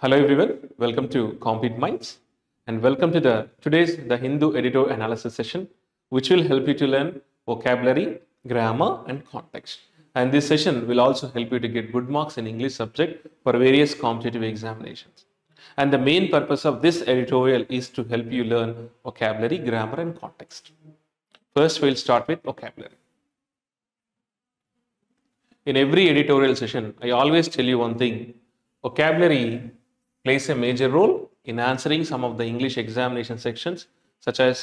Hello everyone, welcome to Compete Minds and welcome to today's Hindu editor analysis session, which will help you to learn vocabulary, grammar and context. And this session will also help you to get good marks in English subject for various competitive examinations. And the main purpose of this editorial is to help you learn vocabulary, grammar and context. First, we'll start with vocabulary. In every editorial session, I always tell you one thing. Vocabulary plays a major role in answering some of the English examination sections such as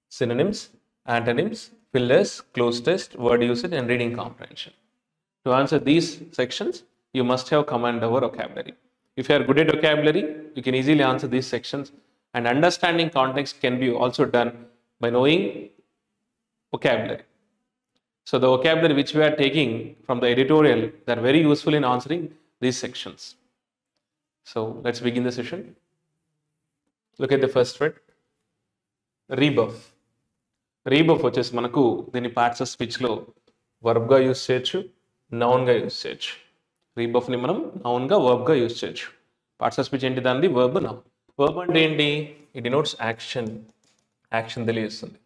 synonyms, antonyms, fillers, cloze test, word usage and reading comprehension. To answer these sections, you must have command over vocabulary. If you are good at vocabulary, you can easily answer these sections, and understanding context can be also done by knowing vocabulary. So the vocabulary which we are taking from the editorial, they are very useful in answering these sections. So let's begin the session. Look at the first word. Rebuff. Rebuff వచ్చేసి మనకు దీని parts of speech లో verb గా use చేయొచ్చు, noun గా use చేయొచ్చు. రీబఫ్ ని మనం నౌన్ గా వర్బ్ గా యూస్ చేయొచ్చు. పార్ట్స్ ఆఫ్ స్పీచ్ ఏంటి? దానిది వర్బ్, నౌన్. వర్బ్ అంటే ఏంటి? ఇట్ డినోట్స్ యాక్షన్, యాక్షన్ తెలియజేస్తుంది.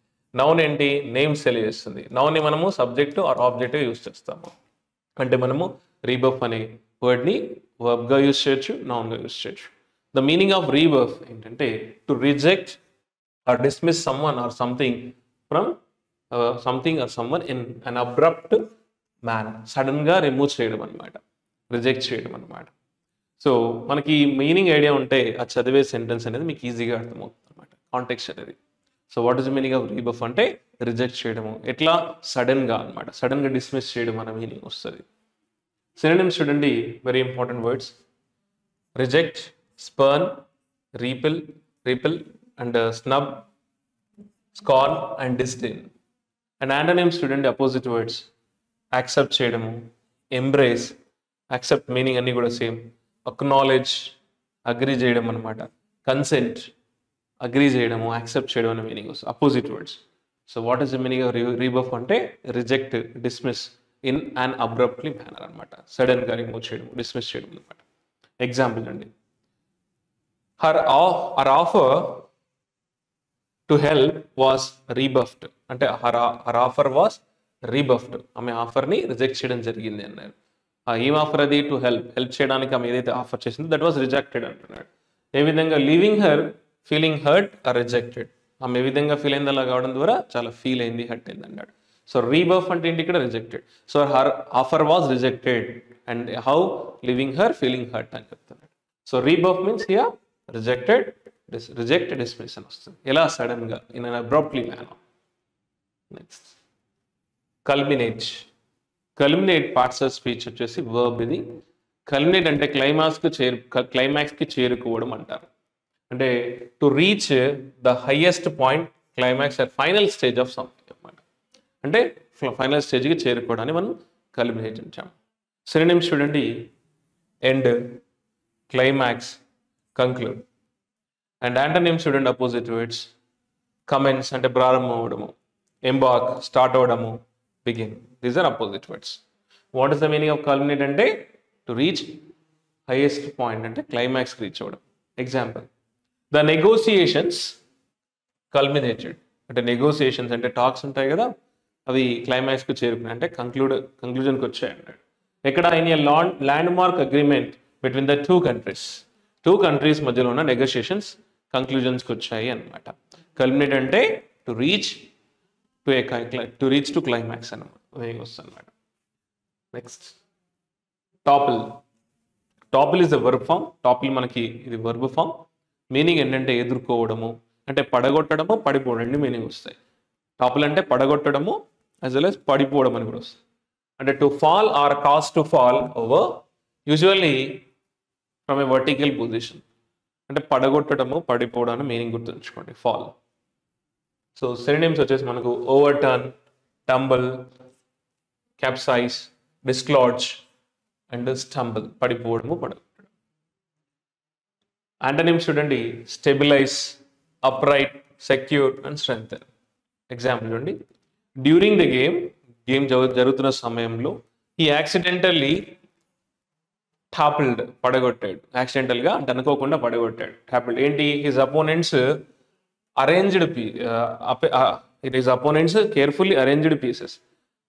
నౌన్ ఏంటి? నేమ్స్ తెలియజేస్తుంది. నౌన్ ని మనము సబ్జెక్ట్ ఆర్ ఆబ్జెక్ట్ యూస్ చేస్తాము. అంటే మనము రీబఫ్ అనే వర్డ్ ని వర్బ్ గా యూస్ చేయొచ్చు, నౌన్ గా యూస్ చేయొచ్చు. ద మీనింగ్ ఆఫ్ రీబఫ్ ఏంటంటే to reject or dismiss someone or something from something or someone in an abrupt manner. Sudden గా రిమూవ్ చేయడం అనమాట, రిజెక్ట్ చేయడం అనమాట. సో మనకి మీనింగ్ ఐడియా ఉంటే ఆ చదివే సెంటెన్స్ అనేది మీకు ఈజీగా అర్థమవుతుంది అనమాట, కాంటెక్స్ట్ అనేది. So what is the meaning of rebuff అంటే రిజెక్ట్ చేయడము. ఎట్లా? సడన్ గా అనమాట, సడన్ గా డిస్మిస్ చేయడం అన్న మీనింగ్ వస్తుంది. Synonyms చూడండి, very important words. Reject, spurn, repel and snub, scorn and disdain. And antonyms చూడండి, opposite words. Accept చేయడము, embrace, accept meaning అన్ని కూడా సేమ్. Acknowledge, agree చేయడం అనమాట. Consent, agree చేయడము, accept చేయడం అనే మీనింగ్ వస్తుంది. Opposite words. So what is the meaning of rebuff అంటే reject, dismiss in an abruptly manner అనమాట. సడన్ గా రిమూవ్ చేయడం, డిస్మిస్ చేయడం అనమాట. ఎగ్జాంపుల్ అండి, her offer to help was rebuffed అంటే her offer was rebuffed. ఆమె ఆఫర్ ని రిజెక్ట్ చేయడం జరిగింది అన్నారు. ఏం ఆఫర్ అది? టు హెల్ప్ చేయడానికి ఆమె ఏదైతే ఆఫర్ చేసిందో దట్ వాస్ రిజెక్టెడ్ అంటున్నాడు. ఏ విధంగా? Leaving her feeling hurt or rejected. ఆమె ఏ విధంగా ఫీల్ అయింది? అలా కావడం ద్వారా చాలా ఫీల్ అయింది, హర్ట్ అయింది అన్నాడు. సో రీబఫ్ అంటే ఏంటి? ఇక్కడ rejected. So her offer was rejected and how living her feeling hurt అని చెప్తున్నాడు. So rebuff means here rejected, rejected dismiss అని వస్తుంది. ఎలా? సడన్ గా, in an abruptly manner. Next culminate. Culminate parts of speech వచ్చేసి వర్బ్ ఇది. Culminate అంటే climax కి చేరుకోవడం అంటారు. అంటే to reach the highest point, climax or final stage of something అన్నమాట. అంటే ఫైనల్ స్టేజ్కి చేరుకోవడాన్ని మనం కల్మినేట్ అంటాం. సినోనిమ్స్ చూడండి, end, climax, conclude. And antonyms చూడండి, అపోజిట్ వర్డ్స్. కమెన్స్ అంటే ప్రారంభం అవడము, ఎంబార్క్ స్టార్ట్ అవడము, begin. These are opposite words. What is the meaning of culminate అంటే టు రీచ్ హైయెస్ట్ పాయింట్, అంటే క్లైమాక్స్కి రీచ్ అవ్వడం. Example, the negotiations culminated. అంటే నెగోసియేషన్స్ అంటే టాక్స్ ఉంటాయి కదా, అవి క్లైమాక్స్కి చేరుకున్నాయి, అంటే కంక్లూజన్కి వచ్చాయి అన్నాడు. ఎక్కడ? In a land mark agreement between the two countries మధ్యలో ఉన్న నెగోషియేషన్స్ కంక్లూజన్స్కి వచ్చాయి అనమాట. కల్మినేట్ అంటే టు రీచ్ టు క్లైమాక్స్ అని వస్తుంది అనమాట. Next topple. Topple is the verb form. Topple మనకి ఇది వర్బ్ ఫామ్. మీనింగ్ ఏంటంటే ఎదుర్కోవడము, అంటే పడగొట్టడము, పడిపోవడం, రెండు మీనింగ్ వస్తాయి. టాపిల్ అంటే పడగొట్టడము యాజ్ వెల్ as పడిపోవడం అని కూడా వస్తుంది. అంటే to fall or cause to fall over, usually from a vertical position. అంటే పడగొట్టడము, పడిపోవడం అని మీనింగ్ గుర్తుంచుకోండి, ఫాల్. సో సినోనిమ్స్ వచ్చేసి మనకు overturn, tumble, capsize, dislodge and stumble. పడిపోవడము, పడగొట్టడం. యాంటోనిమ్స్ చూడండి, stabilise, upright, secure and strengthen. Example చూడండి, డ్యూరింగ్ ద గేమ్ జరుగుతున్న సమయంలో he accidentally టాపిల్డ్ పడగొట్టాడు, యాక్సిడెంటల్గా అంటే అనుకోకుండా పడగొట్టాడు. టాపిల్డ్ ఏంటి? His opponents arranged his opponents carefully arranged pieces.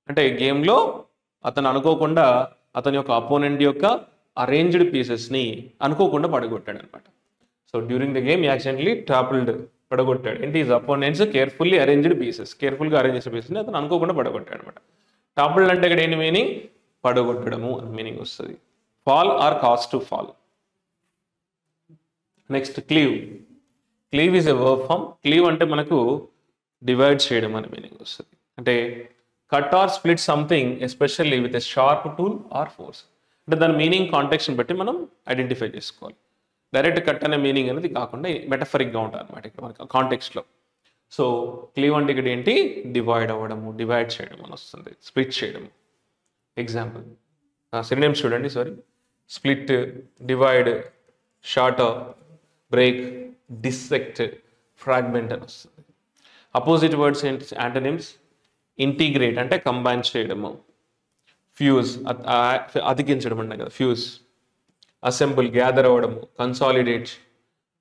అంటే గేమ్లో అతను అనుకోకుండా అతని యొక్క అపోనెంట్ యొక్క అరేంజ్డ్ పీసెస్ని అనుకోకుండా పడగొట్టాడు అనమాట. So during the game accidentally toppled పడగొట్టాడు. ఏంటి? His opponents carefully arranged pieces, కేర్ఫుల్గా అరేంజ్ చేసిన పీసెస్ని అతను అనుకోకుండా పడగొట్టాడు అనమాట. టాపిల్డ్ అంటే ఇక్కడ ఏంటి మీనింగ్? పడగొట్టడము అని మీనింగ్ వస్తుంది. Fall or cause to fall. Next cleave. Cleave is a verb form. Cleave అంటే మనకు డివైడ్ చేయడం అని మీనింగ్ వస్తుంది. అంటే cut or split something especially with a sharp tool or force. అంటే దాని మీనింగ్ కాంటెక్స్ట్ని బట్టి మనం ఐడెంటిఫై చేసుకోవాలి. డైరెక్ట్ కట్ అనే మీనింగ్ అనేది కాకుండా మెటఫరిక్గా ఉంటుంది అనమాట ఇక్కడ మనకి కాంటెక్స్ట్లో. సో క్లీవ్ అంటే ఇక్కడ ఏంటి? డివైడ్ అవ్వడము, డివైడ్ చేయడం అని వస్తుంది, స్ప్లిట్ చేయడము. ఎగ్జాంపుల్ సినోనిమ్స్ చూడండి. Split, divide, shorter, break, dissect, fragment అని వస్తుంది. అపోజిట్ వర్డ్స్ ఏంటి? యాంటోనిమ్స్. ఇంటిగ్రేట్ అంటే కంబైన్ చేయడము, ఫ్యూజ్ అతికించడం అంటే కదా ఫ్యూజ్, అసెంబుల్ గ్యాదర్ అవ్వడము, కన్సాలిడేట్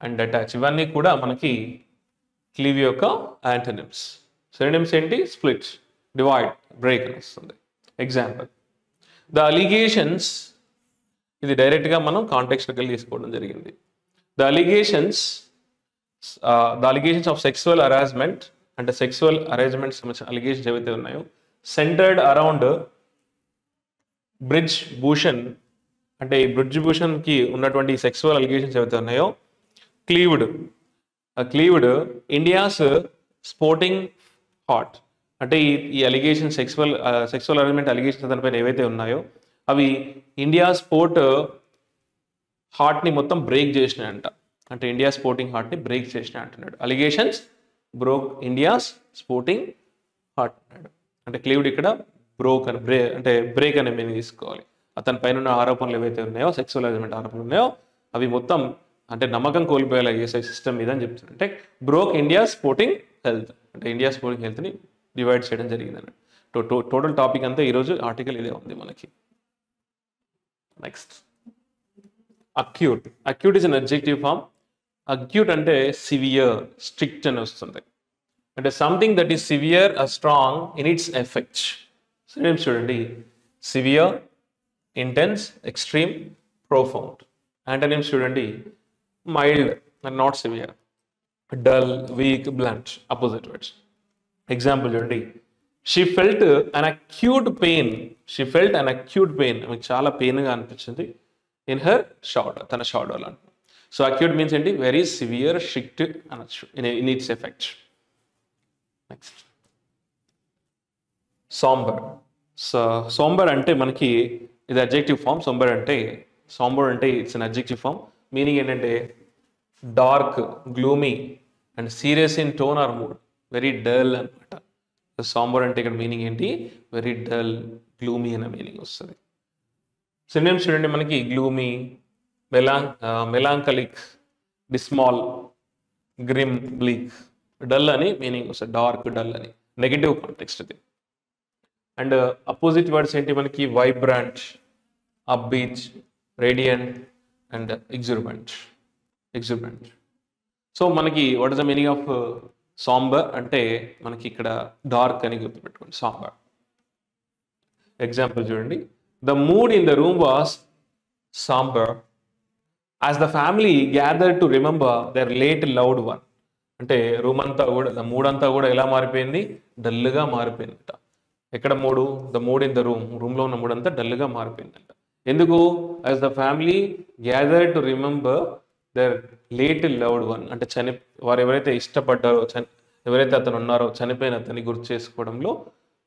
అండ్ అటాచ్. ఇవన్నీ కూడా మనకి క్లీవ్ యొక్క యాంటోనిమ్స్. సినోనిమ్స్ ఏంటి? స్ప్లిట్, డివైడ్, బ్రేక్ అని వస్తుంది. Example the allegations. ఇది డైరెక్ట్గా మనం కాంటెక్స్ట్కి తీసుకోవడం జరిగింది. The allegations of sexual harassment, అంటే సెక్సువల్ హరాస్మెంట్ సంబంధించిన అలిగేషన్స్ ఏవైతే ఉన్నాయో, సెంటర్డ్ అరౌండ్ బ్రిజ్ భూషణ్. అంటే ఈ బ్రిజ్ భూషణ్కి ఉన్నటువంటి సెక్సువల్ అలిగేషన్స్ ఏవైతే ఉన్నాయో, క్లీవ్డ్ ఇండియాస్ స్పోర్టింగ్ హార్ట్. అంటే ఈ అలిగేషన్ సెక్సువల్ హరాస్మెంట్ అలిగేషన్స్ దానిపైన ఏవైతే ఉన్నాయో అవి ఇండియా స్పోర్ట్ హార్ట్ని మొత్తం బ్రేక్ చేసినాయంట. అంటే ఇండియా స్పోర్టింగ్ హార్ట్ని బ్రేక్ చేసిన అంటున్నాడు. Allegations broke India's sporting heart అన్నాడు. అంటే క్లీవ్డ్ ఇక్కడ బ్రోక్ అని అంటే బ్రేక్ అనే మీనింగ్ తీసుకోవాలి. అతని పైన ఉన్న ఆరోపణలు ఏవైతే ఉన్నాయో, సెక్సువల్ హరాస్మెంట్ ఆరోపణలు ఉన్నాయో అవి మొత్తం అంటే నమ్మకం కోల్పోయేలా చేసే సిస్టమ్ మీద అని చెప్తున్నారు. అంటే బ్రోక్ ఇండియా స్పోర్టింగ్ హెల్త్, అంటే ఇండియా స్పోర్టింగ్ హెల్త్ని డివైడ్ చేయడం జరిగింది అన్నట్టు. టోటల్ టాపిక్ అంతా ఈరోజు ఆర్టికల్ ఇదే ఉంది మనకి. Next acute. Acute is an adjective form. Acute అంటే సివియర్, స్ట్రిక్ట్ అని వస్తుంది. అంటే something that is severe or strong in its effects. Synonyms చూడండి. Severe, intense, extreme, profound. Antonyms చూడండి. Mild and not severe, dull, weak, blunt, opposite words. Example చూడండి. She felt an acute pain. ఆమెకు చాలా పెయిన్గా అనిపించింది. In her షార్డర్, తన షార్డర్లో అంట. So acute means ఏంటి? వెరీ సివియర్, స్ట్రిక్ట్ అనొచ్చు in its effects. Next sombre. Sombre అంటే మనకి ఇది అడ్జెక్టివ్ ఫామ్. సాంబర్ అంటే it's an adjective form. Meaning ఏంటంటే dark, gloomy and serious in tone or mood, very dull అనమాట. సాంబర్ అంటే ఇక్కడ మీనింగ్ ఏంటి? వెరీ డల్, గ్లూమీ అనే మీనింగ్ వస్తుంది. సినోనిమ్స్ చూడండి మనకి. Gloomy, melancholic, dismal, grim, bleak. Dull అని మీనింగ్ వస్తుంది. డార్క్, డల్ అని నెగిటివ్ కాంటెక్స్ట్ ఇది. అండ్ అపోజిట్ వర్డ్స్ ఏంటి మనకి? Vibrant, upbeat, radiant and exuberant. So మనకి what is the meaning of sombre అంటే మనకి ఇక్కడ డార్క్ అని గుర్తుపెట్టుకోండి. సాంబర్. ఎగ్జాంపుల్ చూడండి. The mood in the room was sombre as the family gather to remember their late loved one. అంటే room అంతా కూడా, మూడ్ అంతా కూడా ఎలా మారిపోయింది? డల్గా మారిపోయిందట. ఎక్కడ మూడు? ద మూడ్ ఇన్ ద రూమ్లో ఉన్న మూడ్ అంతా డల్గా మారిపోయిందంట. ఎందుకు? As the family gather to remember their late loved one. అంటే వారు ఎవరైతే ఇష్టపడ్డారో, ఎవరైతే అతను ఉన్నారో చనిపోయిన అతన్ని గుర్తు చేసుకోవడంలో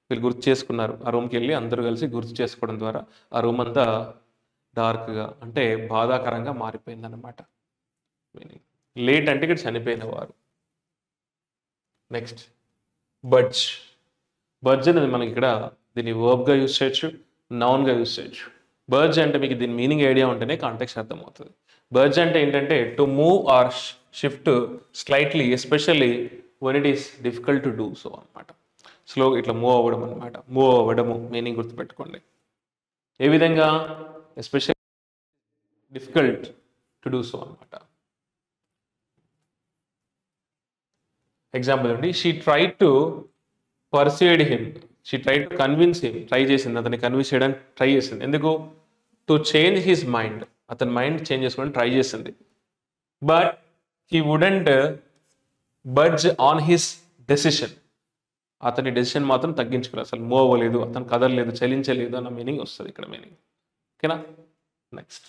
వీళ్ళు గుర్తు చేసుకున్నారు. ఆ రూమ్కి వెళ్ళి అందరూ కలిసి గుర్తు చేసుకోవడం ద్వారా ఆ రూమ్ అంతా డార్క్గా అంటే బాధాకరంగా మారిపోయిందన్నమాట. మీనింగ్ లేట్ అంటే ఇక్కడ చనిపోయిన వారు. Next buds. అనేది మనకి ఇక్కడ దీన్ని వర్బ్గా యూజ్ చేయొచ్చు, నౌన్గా యూజ్ చేయొచ్చు. బర్జ్ అంటే మీకు దీని మీనింగ్ ఐడియా ఉంటేనే కాంటెక్స్ట్ అర్థమవుతుంది. బర్జ్ అంటే ఏంటంటే to move or shift slightly, especially when it is difficult to do so అనమాట. స్లో ఇట్లా మూవ్ అవ్వడం అనమాట. మూవ్ అవ్వడము మీనింగ్ గుర్తుపెట్టుకోండి. ఏ విధంగా? Especially difficult to do so అనమాట. ఎగ్జాంపుల్ అండి, she tried to persuade him, she tried to convince him, try చేసింది, అతన్ని కన్విన్స్ చేయడానికి ట్రై చేసింది. ఎందుకు? టు చేంజ్ హిస్ మైండ్, అతని మైండ్ చేంజ్ చేసుకోవడానికి ట్రై చేసింది. But he wouldn't budge on his decision, అతని డెసిషన్ మాత్రం తగ్గించుకోలేదు, అసలు మూవ్ అవ్వలేదు, అతను కదలలేదు, చలించలేదు అన్న మీనింగ్ వస్తుంది ఇక్కడ మీనింగ్. ఓకేనా? Next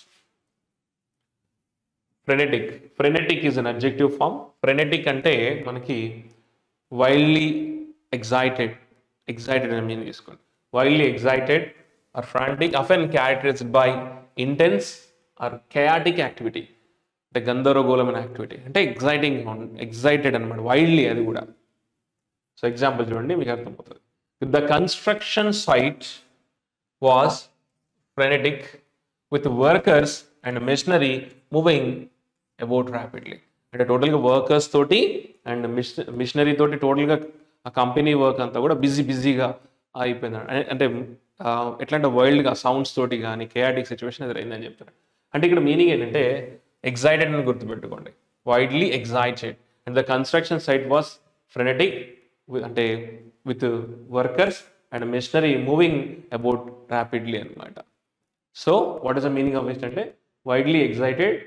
frenetic. Frenetic is an adjective form. Frenetic అంటే మనకి వైల్డ్లీ ఎగ్జైటెడ్, ఎగ్జైటెడ్ అనే మీనింగ్ తీసుకోండి. Wildly excited or frantic, often characterised by intense or chaotic activity, అంటే గందరగోళమైన యాక్టివిటీ, అంటే ఎగ్జైటెడ్ అనమాట, వైల్డ్లీ అది కూడా. సో ఎగ్జాంపుల్ చూడండి, మీకు అర్థమవుతుంది. The construction site was frenetic with workers and machinery moving about rapidly, అంటే టోటల్గా వర్కర్స్ తోటి అండ్ మిషనరీ తోటి టోటల్గా ఆ కంపెనీ వర్క్ అంతా కూడా బిజీగా అయిపోయింది. అంటే ఎట్లా అంటే వైల్డ్గా సౌండ్స్ తోటి కానీ కేయాటిక్ సిచ్యువేషన్ ఎదురైందని చెప్తారు. అంటే ఇక్కడ మీనింగ్ ఏంటంటే ఎగ్జైటెడ్ అని గుర్తుపెట్టుకోండి, widely excited. And the construction site was frenetic, అంటే with workers and machinery moving about rapidly అనమాట. So what is the meaning of which అంటే widely excited,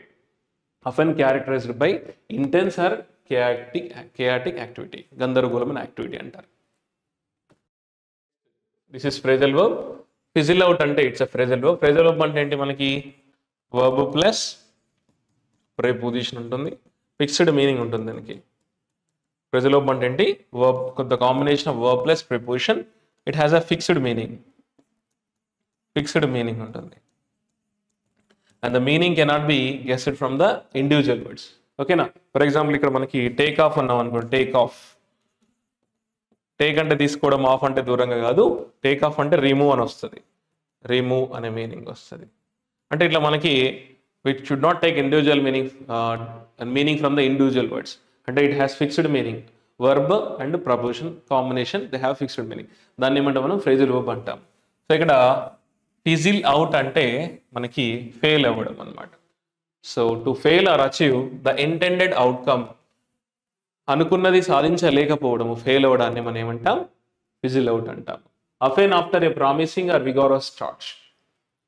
often characterised by intense or chaotic activity, గందరగోళమైన activity అంటారు. This is phrasal verb. Fizzle out అంటే it's a phrasal verb. Phrasal verb అంటే ఏంటి? మనకి verb plus preposition ఉంటుంది, fixed meaning ఉంటుంది దానికి. ఫ్రేజల్ వర్బ్ అంటే ఏంటి? Verb, the combination of verb plus preposition, it has a fixed meaning, fixed meaning ఉంటుంది. And the meaning cannot be guessed from the individual words. ఓకేనా? For example ఇక్కడ మనకి take off అన్నాం అనుకోండి, టేక్ ఆఫ్, టేక్ అంటే తీసుకోవడం, of అంటే దూరంగా కాదు, టేక్ ఆఫ్ అంటే రిమూవ్ అని వస్తుంది, రిమూవ్ అనే మీనింగ్ వస్తుంది. అంటే ఇట్లా మనకి which should not take individual meaning from the individual words, అంటే it has fixed meaning. Verb and preposition combination they have fixed meaning, దాన్ని ఏమంటాం మనం? ఫ్రేజల్ వర్బ్ అంటాం. సో ఇక్కడ ఫిజిల్ అవుట్ అంటే మనకి ఫెయిల్ అవ్వడం అనమాట. So to fail or achieve the intended outcome, అనుకున్నది సాధించలేకపోవడము, ఫెయిల్ అవ్వడాన్ని మనం ఏమంటాం? ఫిజిల్ అవుట్ అంటాం. Often after a promising or vigorous start,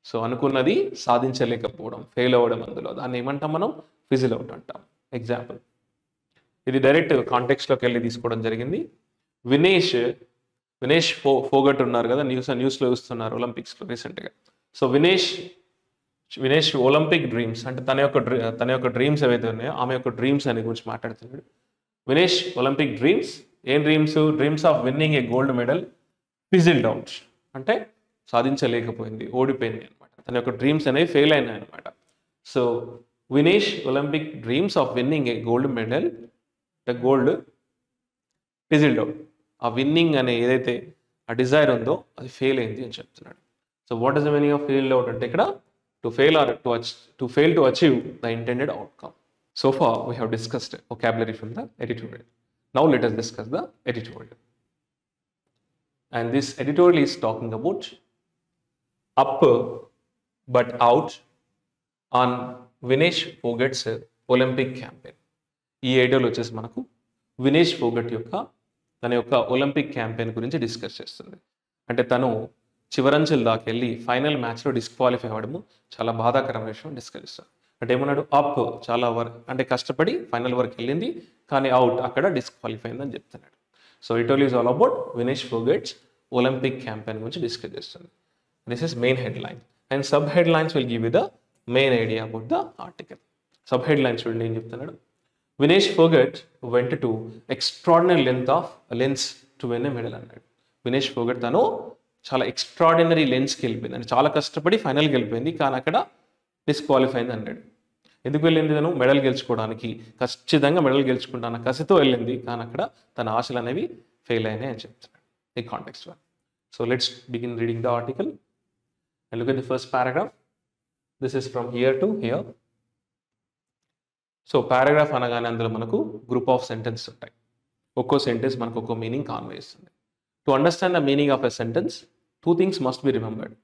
so అనుకున్నది సాధించలేకపోవడం, ఫెయిల్ అవ్వడం, అందులో దాన్ని ఏమంటాం మనం? ఫిజిల్ అవుట్ అంటాం. ఎగ్జాంపుల్, ఇది డైరెక్ట్ కాంటెక్స్ట్లోకి వెళ్ళి తీసుకోవడం జరిగింది. వినేష్ ఫోగట్ ఉన్నారు కదా, న్యూస్లో చూస్తున్నారు ఒలింపిక్స్లో రీసెంట్గా. సో వినేష్ ఒలింపిక్ డ్రీమ్స్, అంటే తన యొక్క డ్రీమ్స్ ఏవైతే ఉన్నాయో ఆమె యొక్క డ్రీమ్స్ అనే గురించి మాట్లాడుతున్నాడు. వినేష్ ఒలింపిక్ డ్రీమ్స్, ఏం dreams? Dreams of winning a gold medal fizzled out, అంటే సాధించలేకపోయింది, ఓడిపోయింది అనమాట. తన యొక్క డ్రీమ్స్ అనేవి ఫెయిల్ అయినాయి అనమాట. So Vinesh Olympic dreams of winning a gold medal, the gold fizzled out, ఆ విన్నింగ్ అనే ఏదైతే ఆ డిజైర్ ఉందో అది ఫెయిల్ అయింది అని చెప్తున్నాడు. So what is the meaning of failed out అంటే ఇక్కడ to fail to achieve the intended outcome. So far we have discussed vocabulary from the editorial. Now let us discuss the editorial. And this editorial is talking about up but out on Vinesh Phogat's Olympic campaign. ఈ editorial వచ్చేసి మనకు వినేష్ ఫోగట్ తన యొక్క Olympic campaign గురించి discuss చేస్తుంది. అంటే తను చివరంచెల దాకా వెళ్ళి ఫైనల్ మ్యాచ్లో డిస్క్వాలిఫై అవ్వడము చాలా బాధాకరమైన విషయం డిస్కస్ చేస్తాడు. అంటే ఏమన్నాడు? అప్, చాలా వర్క్ అంటే కష్టపడి ఫైనల్ వరకు వెళ్ళింది, కానీ అవుట్, అక్కడ డిస్క్వాలిఫై అయిందని చెప్తున్నాడు. So it is all about Vinesh Phogat's Olympic campaign గురించి డిస్కస్ చేస్తుంది. This is main headline and sub headlines will give you the main idea about the article. Sub headlines చూడండి ఏం చెప్తున్నాడు. Vinesh Phogat went to extraordinary lengths to win a medal అన్నాడు. వినేష్ ఫోగట్ తను చాలా extraordinary లెన్స్కి వెళ్ళిపోయింది, అంటే చాలా కష్టపడి ఫైనల్కి వెళ్ళిపోయింది, కానీ అక్కడ డిస్క్వాలిఫై అయింది అన్నాడు. ఎందుకు వెళ్ళింది? తను మెడల్ గెలుచుకోవడానికి, ఖచ్చితంగా మెడల్ గెలుచుకుంటాను కసితో వెళ్ళింది, కానీ అక్కడ తన ఆశలు అనేవి ఫెయిల్ అయినాయి అని చెప్తున్నాడు ఈ కాంటెక్స్ట్ వల్ల. So let's begin reading the article and look at the first paragraph. This is from here to here. So paragraph అనగానే అందులో మనకు గ్రూప్ ఆఫ్ సెంటెన్స్ ఉంటాయి. ఒక్కో సెంటెన్స్ మనకు ఒక్కో మీనింగ్ కాన్వే చేస్తుంది. To understand the meaning of a sentence, 2 things must be remembered.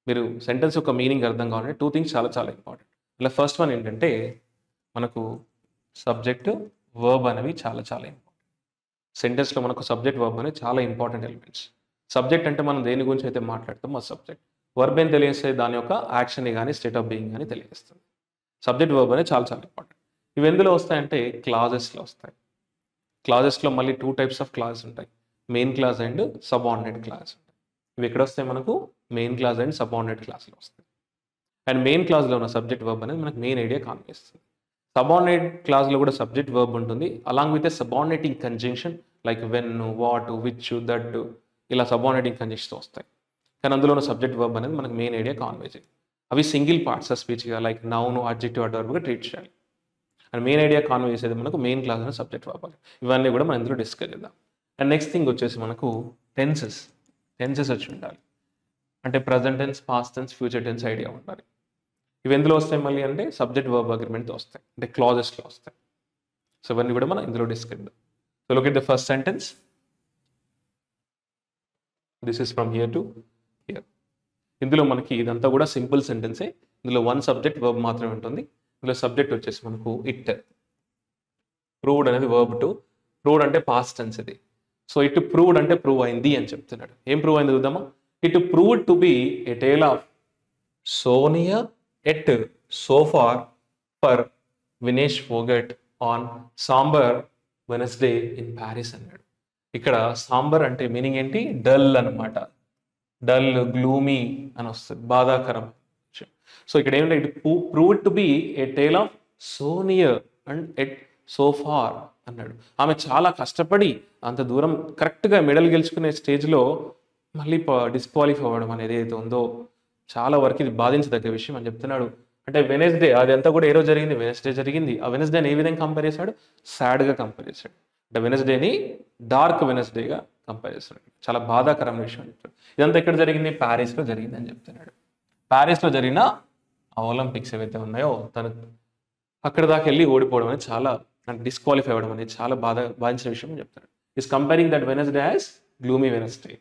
మీరు sentence యొక్క మీనింగ్ అర్థం కావాలంటే 2 things చాలా చాలా ఇంపార్టెంట్. ఇలా ఫస్ట్ వన్ ఏంటంటే మనకు సబ్జెక్ట్ వర్బ్ అనేవి చాలా చాలా ఇంపార్టెంట్. సెంటెన్స్లో మనకు సబ్జెక్ట్ వర్బ్ అనేవి చాలా ఇంపార్టెంట్ ఎలిమెంట్స్. సబ్జెక్ట్ అంటే మనం దేని గురించి అయితే మాట్లాడతాం ఆ సబ్జెక్ట్. వర్బ్ ఏం తెలియజేస్తే దాని యొక్క యాక్షన్ని కానీ స్టేట్ ఆఫ్ బీయింగ్ కానీ తెలియజేస్తుంది. సబ్జెక్ట్ వర్బ్ అనేది చాలా చాలా ఇంపార్టెంట్. ఇవి ఎందులో వస్తాయంటే క్లాజెస్లో వస్తాయి. క్లాజెస్లో మళ్ళీ 2 టైప్స్ ఆఫ్ క్లాజెస్ ఉంటాయి, main clause and subordinate clause. ఇవి ఎక్కడ వస్తాయి మనకు మెయిన్ క్లాజ్ అండ్ సబార్డినేట్ క్లాస్లో వస్తాయి. అండ్ మెయిన్ క్లాజ్లో ఉన్న సబ్జెక్ట్ వర్బ్ అనేది మనకు మెయిన్ ఐడియా కాన్వేస్తుంది. సబార్డినేట్ క్లాజ్లో కూడా సబ్జెక్ట్ వర్బ్ ఉంటుంది along with a subordinating conjunction like when, what, which, that, ఇలా సబార్డినేటింగ్ కంజంక్షన్స్ వస్తాయి. కానీ అందులో ఉన్న సబ్జెక్ట్ వర్బ్ అనేది మనకు మెయిన్ ఐడియా కాన్వే చేయాలి. అవి సింగిల్ పార్ట్స్ ఆఫ్ స్పీచ్గా లైక్ నౌన్, అడ్జెక్టివ్, అడ్వర్బ్గా ట్రీట్ చేయాలి. అండ్ మెయిన్ ఐడియా కాన్వే చేసేది మనకు మెయిన్ క్లాస్ అనే సబ్జెక్ట్ వర్బ్. ఇవన్నీ కూడా మనం ఇందులో డిస్కస్ చేద్దాం. అండ్ నెక్స్ట్ థింగ్ వచ్చేసి మనకు టెన్సెస్ వచ్చి ఉండాలి. అంటే present tense, past tense, future tense idea ఉండాలి. ఇవి ఎందులో వస్తాయి మళ్ళీ అంటే సబ్జెక్ట్ వర్బ్ అగ్రిమెంట్తో వస్తాయి, అంటే క్లాజెస్లో వస్తాయి. సో ఇవన్నీ కూడా మనం ఇందులో డిస్కస్ చేద్దాం. So look at the first sentence. This is from here to here. ఇందులో మనకి ఇదంతా కూడా సింపుల్ సెంటెన్సే. ఇందులో 1 సబ్జెక్ట్ వర్బ్ మాత్రమే ఉంటుంది. ఇందులో సబ్జెక్ట్ వచ్చేసి మనకు ఇట్. ప్రూవ్డ్ అనేది వర్బ్ టు. ప్రూవ్డ్ అంటే పాస్ట్ టెన్స్ ఇది. సో ఇట్ ప్రూవ్డ్ అంటే ప్రూవ్ అయింది అని చెప్తున్నాడు. ఏం ప్రూవ్ అయింది చూద్దామా. It proved to be a tale of sorrow at so far for Vinesh Phogat on sombre Wednesday in Paris అన్నాడు. ఇక్కడ సాంబర్ అంటే మీనింగ్ ఏంటి, డల్ అనమాట. డల్, గ్లూమీ అని వస్తుంది, బాధాకరం. సో ఇక్కడ ఏంటంటే it proved to be a tale of సోనియర్ అండ్ ఎట్ సోఫార్ అన్నాడు. ఆమె చాలా కష్టపడి అంత దూరం కరెక్ట్గా మెడల్ గెలుచుకునే స్టేజ్లో మళ్ళీ డిస్క్వాలిఫై అవ్వడం అనేది ఏదైతే ఉందో చాలా వరకు ఇది బాధించదగ్గ విషయం అని చెప్తున్నాడు. అంటే వెనస్డే అది అంతా కూడా ఏ రోజు జరిగింది, వెనస్డే జరిగింది. ఆ వెనస్డేని ఏ విధంగా కంపేర్ చేశాడు, సాడ్గా కంపేర్ చేశాడు. అంటే వెనస్డేని డార్క్ వెనస్డేగా కంపేర్ చేస్తాడు. చాలా బాధాకరమైన విషయం అని చెప్తాడు. ఇదంతా ఎక్కడ జరిగింది, ప్యారిస్లో జరిగింది అని చెప్తున్నాడు. ప్యారిస్లో జరిగిన ఆ ఒలింపిక్స్ ఏవైతే ఉన్నాయో తను అక్కడ దాకా వెళ్ళి ఓడిపోవడం అనేది చాలా, అంటే డిస్క్వాలిఫై అవ్వడం అనేది చాలా బాధించిన విషయం అని చెప్తాడు. Is comparing that Wednesday as gloomy Wednesday.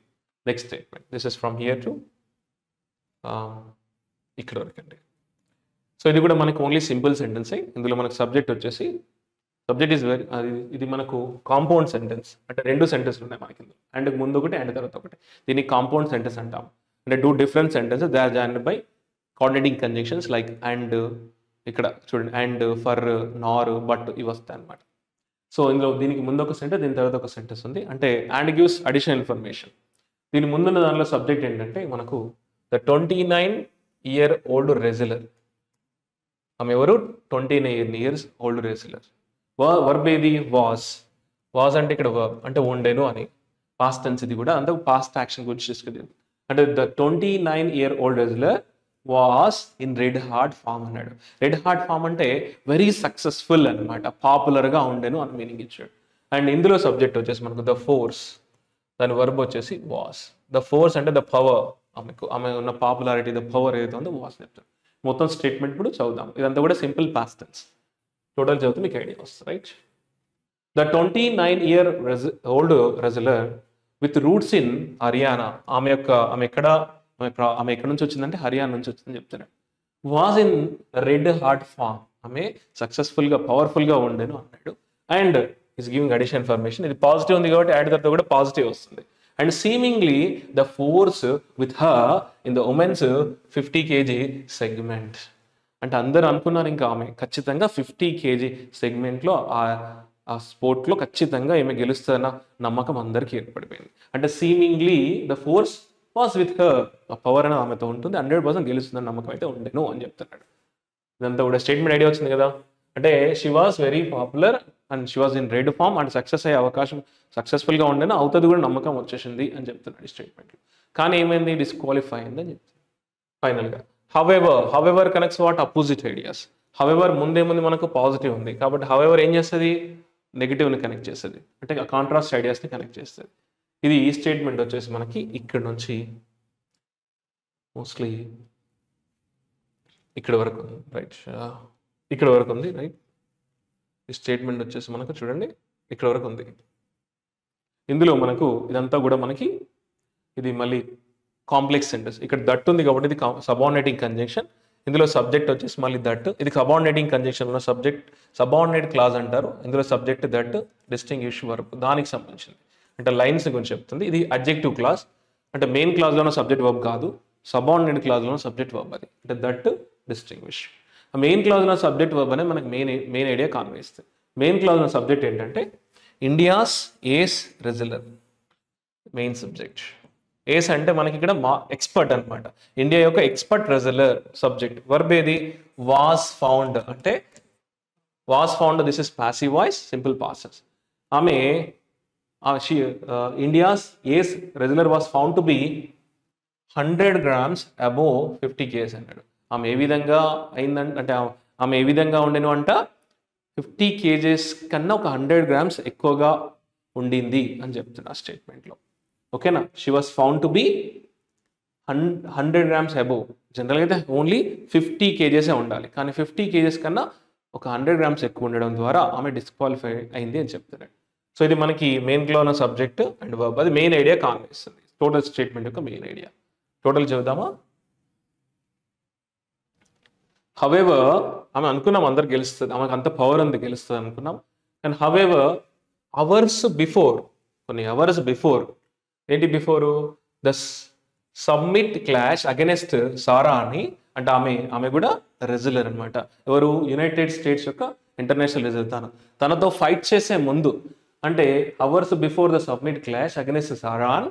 Next statement, this is from here to ఇక్కడ వరకు అండి. సో ఇది కూడా మనకు ఓన్లీ సింపుల్ సెంటెన్సే. ఇందులో మనకు సబ్జెక్ట్ వచ్చేసి సబ్జెక్ట్ ఈజ్ వెరీ, ఇది మనకు కాంపౌండ్ సెంటెన్స్. అంటే 2 సెంటెన్స్లు ఉన్నాయి మనకి ఇందులో, అండ్ ముందు ఒకటి అండ్ తర్వాత ఒకటి. దీన్ని కాంపౌండ్ సెంటెన్స్ అంటాం. అంటే 2 different sentences they are joined by coordinating conjunctions like and, ఇక్కడ చూడండి అండ్, ఫర్, నార్, బట్ ఇవి వస్తాయి అనమాట. సో ఇందులో దీనికి ముందు ఒక సెంటెన్స్, దీని తర్వాత ఒక సెంటెన్స్ ఉంది. అంటే అండ్ గివ్స్ అడిషనల్ ఇన్ఫర్మేషన్. దీని ముందున్న దానిలో సబ్జెక్ట్ ఏంటంటే మనకు ద 29-year-old wrestler. ఆమె ఎవరు, 29 years old wrestler. వర్బ్ ఏది, వాజ్ అంటే ఇక్కడ వర్బ్ అంటే ఉండేను అని. పాస్ట్ టెన్స్ ఇది కూడా, అంటే పాస్ట్ యాక్షన్ గురించి తీసుకుంది. అంటే the 29-year-old wrestler was in red hot form అన్నాడు. రెడ్ హార్ట్ ఫామ్ అంటే వెరీ సక్సెస్ఫుల్ అనమాట, పాపులర్గా ఉండేను అని మీనింగ్ ఇచ్చాడు. అండ్ ఇందులో సబ్జెక్ట్ వచ్చేసి మనకు ద ఫోర్స్, దాని వర్బ్ వచ్చేసి వాస్. ద ఫోర్స్ అంటే ద పవర్, ఆమె ఉన్న పాపులారిటీ, ద పవర్ ఏదైతే ఉందో వాస్ చెప్తాడు. మొత్తం స్టేట్మెంట్ కూడా చదువుదాం. ఇదంతా కూడా సింపుల్ పాస్ట్ టెన్స్. టోటల్ చదివితే మీకు ఐడియా వస్తుంది, right. The 29-year-old wrestler with roots in Haryana. ఆమె ఎక్కడ నుంచి వచ్చిందంటే హర్యానా నుంచి వచ్చిందని చెప్తున్నాడు. Was in red hot form, ఆమె సక్సెస్ఫుల్గా పవర్ఫుల్గా ఉండేను అన్నాడు. And is giving additional information. ఇది పాజిటివ్ ఉంది కాబట్టి యాడ్ తర్వాత కూడా పాజిటివ్ వస్తుంది. And seemingly the force with her in the women's 50 kg segment. అంటే అందరూ అనుకున్నారు ఇంకా ఆమె ఖచ్చితంగా 50 kg సెగ్మెంట్లో ఆ స్పోర్ట్లో ఖచ్చితంగా ఈమె గెలుస్తున్న నమ్మకం అందరికీ ఏర్పడిపోయింది. అంటే seemingly the force was with her, ఆ పవర్ అనేది ఆమెతో ఉంటుంది, 100% గెలుస్తుందని నమ్మకం అయితే ఉండేను అని చెప్తున్నాడు. ఇదంతా కూడా స్టేట్మెంట్ ఐడియా వచ్చింది కదా. అంటే she was very popular and she was in red form and success అయ్యే అవకాశం, సక్సెస్ఫుల్గా ఉండేనా అవుతుంది కూడా నమ్మకం వచ్చేసింది అని చెప్తున్నాడు ఈ స్టేట్మెంట్లో. కానీ ఏమైంది, డిస్క్వాలిఫై అయింది అని చెప్తుంది ఫైనల్గా. However connects what opposite ideas. However ముందేముంది మనకు పాజిటివ్ ఉంది కాబట్టి హవెవర్ ఏం చేస్తుంది, నెగిటివ్ని కనెక్ట్ చేస్తుంది, అంటే కాంట్రాస్ట్ ఐడియాస్ని కనెక్ట్ చేస్తుంది. ఇది ఈ స్టేట్మెంట్ వచ్చేసి మనకి ఇక్కడ నుంచి మోస్ట్లీ ఇక్కడ వరకు ఉంది, రైట్. ఇక్కడ వరకు ఉంది, రైట్. ఈ స్టేట్మెంట్ వచ్చేసి మనకు చూడండి ఇక్కడ వరకు ఉంది. ఇందులో మనకు ఇదంతా కూడా మనకి ఇది మళ్ళీ కాంప్లెక్స్ సెంటెన్స్. ఇక్కడ దట్ ఉంది కాబట్టి ఇది సబార్డినేటింగ్ కంజంక్షన్. ఇందులో సబ్జెక్ట్ వచ్చేసి మళ్ళీ దట్, ఇది సబార్డినేటింగ్ కంజంక్షన్ ఉన్న సబ్జెక్ట్, సబార్డినేట్ క్లాజ్ అంటారు. ఇందులో సబ్జెక్ట్ దట్, డిస్టింగ్విష్ వర్బ్ దానికి సంబంధించింది, అంటే లైన్స్ గురించి చెప్తుంది. ఇది అడ్జెక్టివ్ క్లాజ్, అంటే మెయిన్ క్లాజ్లోనో సబ్జెక్ట్ వర్బ్ కాదు, సబార్డినేట్ క్లాజ్లోనో సబ్జెక్ట్ వర్బ్ అది, అంటే దట్, డిస్టింగ్విష్. ఆ మెయిన్ క్లాజ్లో సబ్జెక్ట్ వర్బ్ అనేది మనకి మెయిన్ ఐడియా కాన్వే ఇస్తుంది. మెయిన్ క్లాజ్లో సబ్జెక్ట్ ఏంటంటే India's ace wrestler, main subject. Ace అంటే మనకి ఇక్కడ ఎక్స్పర్ట్ అనమాట, ఇండియా యొక్క ఎక్స్పర్ట్ రెజ్యులర్ సబ్జెక్ట్. వర్బ్ ఏది? వాస్ ఫౌండ్, అంటే was found, this is passive voice, simple passes. ఆమె India's ace wrestler was found to be 100 grams above 50 kgs అన్నాడు. ఆమె ఏ విధంగా అయిందంటే, అంటే ఆమె ఏ విధంగా ఉండేను అంట 50 kgs కన్నా ఒక 100 grams ఎక్కువగా ఉండింది అని చెప్తున్నా స్టేట్మెంట్లో. ఓకేనా? She was found to be 100 grams above. జనరల్గా అయితే ఓన్లీ 50 kgs ఉండాలి, కానీ 50 kgs కన్నా ఒక 100 grams ఎక్కువ ఉండడం ద్వారా ఆమె డిస్క్వాలిఫై అయింది అని చెప్తున్నాడు. సో ఇది మనకి మెయిన్లో ఉన్న సబ్జెక్ట్ అండ్ వర్బ్, అది మెయిన్ ఐడియా కాన్వేస్తుంది, టోటల్ స్టేట్మెంట్ యొక్క మెయిన్ ఐడియా. టోటల్ చెబుదామా? హవెవర్, ఆమె అనుకున్నాం అందరు గెలుస్తుంది, ఆమెకు అంత పవర్ ఉంది గెలుస్తుంది అనుకున్నాం, అండ్ హవెవర్ అవర్స్ బిఫోర్, కొన్ని అవర్స్ బిఫోర్, ఏంటి before? The summit clash against Sarah అని, అంటే ఆమె కూడా రెజ్యులర్ అనమాట. ఎవరు? యునైటెడ్ స్టేట్స్ యొక్క ఇంటర్నేషనల్ రెజ్యులర్. తనతో ఫైట్ చేసే ముందు, అంటే hours before the summit clash against సారాన్,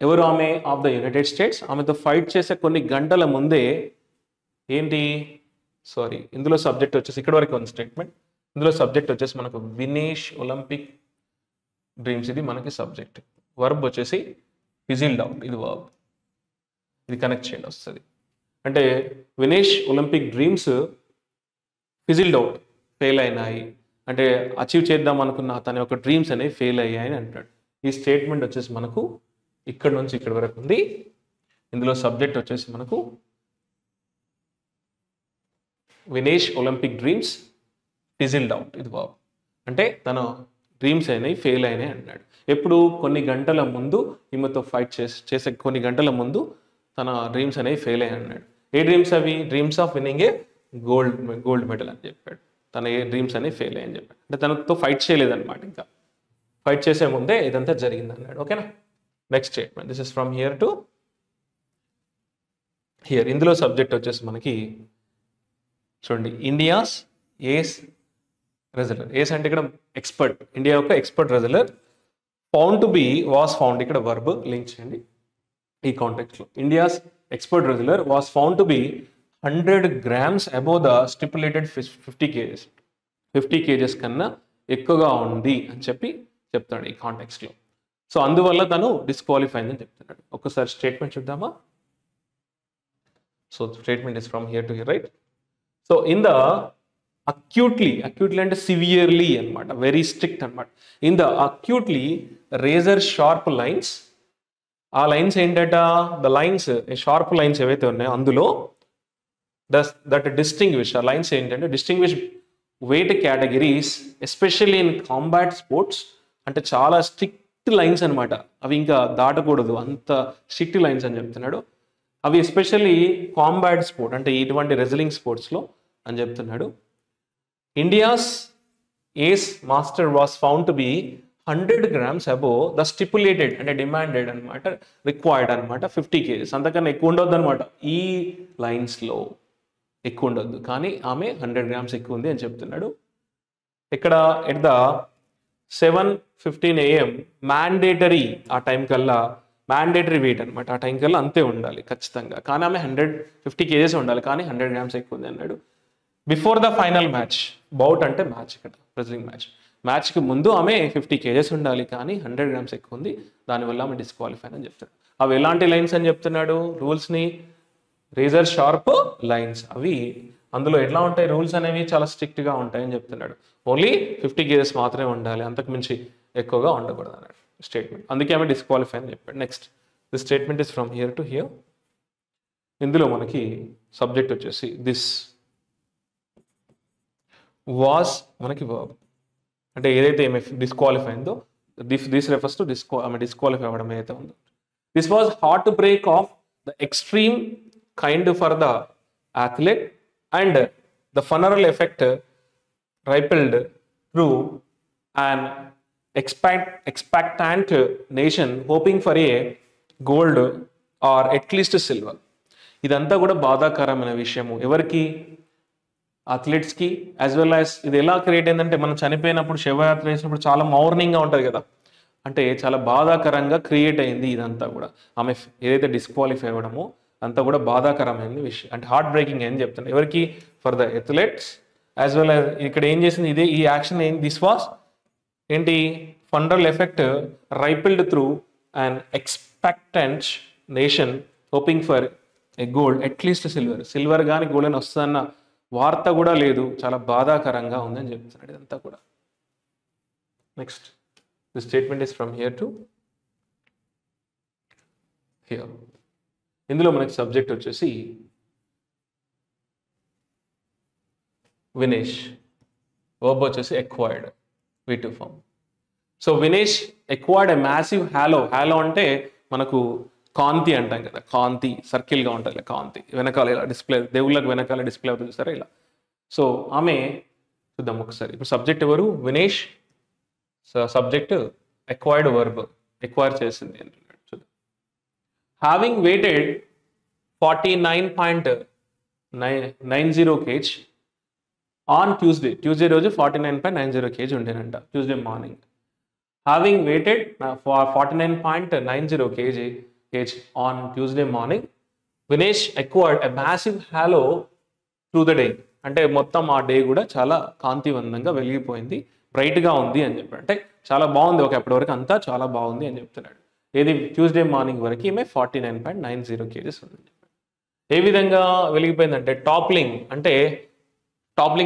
ఎవరు? ఆమె ఆఫ్ ద యునైటెడ్ స్టేట్స్. ఆమెతో ఫైట్ చేసే కొన్ని గంటల ముందే ఏంటి? సారీ, ఇందులో సబ్జెక్ట్ వచ్చేసి ఇక్కడ వరకు ఉంది స్టేట్మెంట్. ఇందులో సబ్జెక్ట్ వచ్చేసి మనకు వినేష్ ఒలింపిక్ డ్రీమ్స్, ఇది మనకి సబ్జెక్ట్. వర్బ్ వచ్చేసి ఫిజిల్డ్ అవుట్, ఇది వర్బ్, ఇది కనెక్ట్ చేయండి వస్తుంది. అంటే Vinesh Olympic dreams fizzled out, fail అయినాయి, అంటే అచీవ్ చేద్దాం అనుకున్న తన యొక్క డ్రీమ్స్ అనేవి ఫెయిల్ అయ్యాయని అంటాడు. ఈ స్టేట్మెంట్ వచ్చేసి మనకు ఇక్కడ నుంచి ఇక్కడ వరకు ఉంది. ఇందులో సబ్జెక్ట్ వచ్చేసి మనకు Vinesh Olympic dreams fizzled out, ఇది వర్బ్, అంటే తన డ్రీమ్స్ అయినాయి ఫెయిల్ అయినాయి అన్నాడు. ఎప్పుడు? కొన్ని గంటల ముందు, ఈమెతో ఫైట్ చేసే కొన్ని గంటల ముందు తన డ్రీమ్స్ అనేవి ఫెయిల్ అయ్యాయి అన్నాడు. ఏ డ్రీమ్స్ అవి? Dreams of winning a gold medal అని చెప్పాడు. తన ఏ డ్రీమ్స్ అనేవి ఫెయిల్ అయ్యని చెప్పాడు, అంటే తనతో ఫైట్ చేయలేదన్నమాట, ఇంకా ఫైట్ చేసే ముందే ఇదంతా జరిగింది అన్నాడు. ఓకేనా? Next statement, this is from here to here. ఇందులో సబ్జెక్ట్ వచ్చేసి మనకి చూడండి, ఇండియాస్ ఏస్ రెజ్యులర్. ఏస్ అంటే ఇక్కడ ఎక్స్పర్ట్, ఇండియా యొక్క expert wrestler. Found to be, was found, ఇక్కడ వర్బ్ లింక్ చేయండి ఈ కాంటెక్స్లో. India's expert wrestler was found to be 100 grams above the stipulated 50 kgs. 50 kgs కన్నా ఎక్కువగా ఉంది అని చెప్తాడు ఈ కాంటెక్స్లో. సో అందువల్ల తను డిస్క్వాలిఫై అని చెప్తున్నాడు. ఒక్కసారి స్టేట్మెంట్ చూద్దామా? So statement is from here to here, right? So in the acutely అంటే సివియర్లీ అనమాట, వెరీ స్ట్రిక్ట్ అనమాట. In the acutely razor sharp lines, ఆ లైన్స్ ఏంటట? ద లైన్స్, షార్ప్ లైన్స్ ఏవైతే ఉన్నాయో అందులో దట్ డిస్టింగ్విష్, ఆ లైన్స్ ఏంటంటే distinguish weight categories especially in combat sports, అంటే చాలా స్ట్రిక్ట్ లైన్స్ అనమాట, అవి ఇంకా దాటకూడదు, అంత స్ట్రిక్ట్ లైన్స్ అని చెప్తున్నాడు. అవి ఎస్పెషల్లీ కాంబాట్ స్పోర్ట్, అంటే ఇటువంటి రెజ్లింగ్ స్పోర్ట్స్లో అని చెప్తున్నాడు. India's ace master was found to be 100 grams above the stipulated, అంటే డిమాండెడ్ అనమాట, రిక్వైర్డ్ అనమాట 50 kgs. అంతకన్నా ఎక్కువ ఉండొద్దు అనమాట, ఈ లైన్స్లో ఎక్కువ ఉండొద్దు, కానీ ఆమె 100 grams ఎక్కువ ఉంది అని చెప్తున్నాడు. ఇక్కడ ఎట్ ద 7:15 AM మ్యాండేటరీ, ఆ టైం కల్లా మ్యాండేటరీ వెయిట్ అనమాట, ఆ టైం కల్లా అంతే ఉండాలి ఖచ్చితంగా, కానీ ఆమె 150 kgs ఉండాలి, కానీ 100 grams ఎక్కువ ఉంది అన్నాడు. Before the final match, bout అంటే మ్యాచ్, ఇక్కడ రెజ్లింగ్ మ్యాచ్కి ముందు ఆమె 50 kgs ఉండాలి, కానీ 100 grams ఎక్కువ ఉంది, దానివల్ల ఆమె డిస్క్వాలిఫై అని చెప్తాడు. అవి ఎలాంటి లైన్స్ అని చెప్తున్నాడు? రూల్స్ని, రేజర్ షార్ప్ లైన్స్, అవి అందులో ఎట్లా ఉంటాయి? రూల్స్ అనేవి చాలా స్ట్రిక్ట్గా ఉంటాయని చెప్తున్నాడు. ఓన్లీ 50 kgs మాత్రమే ఉండాలి, అంతకు మించి ఎక్కువగా ఉండకూడదు అన్నాడు స్టేట్మెంట్. అందుకే ఆమె డిస్క్వాలిఫై అని చెప్పాడు. Next, the statement is from here to here. ఇందులో మనకి సబ్జెక్ట్ వచ్చేసి దిస్ వాస్, మనకి వర్బ్, అంటే ఏదైతే ఏమి డిస్క్వాలిఫై అయిందో దిస్ రెఫర్స్ టు ఆమె డిస్క్వాలిఫై అవ్వడం ఏదైతే ఉందో. This was heart break of the extreme kind for the athlete, and the funnel effect rippled through an expectant nation hoping for a gold or at least silver. ఇదంతా కూడా బాధాకరమైన విషయము ఎవరికి, అథ్లెట్స్కి, as well as ఇది ఎలా create అయిందంటే మనం చనిపోయినప్పుడు శవయాత్ర చేసినప్పుడు చాలా మౌర్నింగ్గా ఉంటుంది కదా, అంటే చాలా బాధాకరంగా క్రియేట్ అయింది ఇదంతా కూడా. ఆమె ఏదైతే డిస్క్వాలిఫై అవ్వడమో అంతా కూడా బాధాకరమైన విషయం, అంటే హార్ట్ బ్రేకింగ్ అని చెప్తాను ఎవరికి, for the athletes as well as. ఇక్కడ ఏం చేసింది ఇదే ఈ యాక్షన్ ఏంటి, దిస్ వాస్ ఏంటి, ఫండల్ effect rippled through and expectant nation hoping for a gold at least silver కానీ గోల్డ్ అని వస్తుందన్న వార్త కూడా లేదు, చాలా బాధాకరంగా ఉందని చెప్తున్నాడు ఇదంతా కూడా. Next the statement is from here to here. ఇందులో మనకి సబ్జెక్ట్ వచ్చేసి వినేష్, వర్బ్ వచ్చేసి acquired, V2 form. So Vinesh acquired a massive halo. Halo అంటే మనకు కాంతి అంటాం కదా, కాంతి సర్కిల్గా ఉంటుంది ఇలా, కాంతి వెనకాల ఇలా డిస్ప్లే, దేవుళ్ళకి వెనకాల డిస్ప్లే అవుతుంది చూసారా ఇలా. సో ఆమె చూద్దాం ఒకసారి. ఇప్పుడు సబ్జెక్ట్ ఎవరు, Vinesh, subject acquired verb, acquire చేసింది అంటున్నాడు. చూద్దాం. Having weighted 49.90 kg on Tuesday రోజు 49.90 kg ఉండేనంట Tuesday morning. Having weighted 49.90 kg on Tuesday morning, Vinesh acquired a massive halo through the day. అంటే మొత్తం ఆ డే కూడా చాలా కాంతివంతంగా వెలిగిపోయింది, బ్రైట్గా ఉంది అని చెప్పాడు. అంటే చాలా బాగుంది, ఒక అప్పటి వరకు అంతా చాలా బాగుంది అని చెప్తున్నాడు. ఏది ట్యూస్డే మార్నింగ్ వరకు ఈమె 49.90 kg ఉంది. ఏ విధంగా వెలిగిపోయిందంటే టాప్లింగ్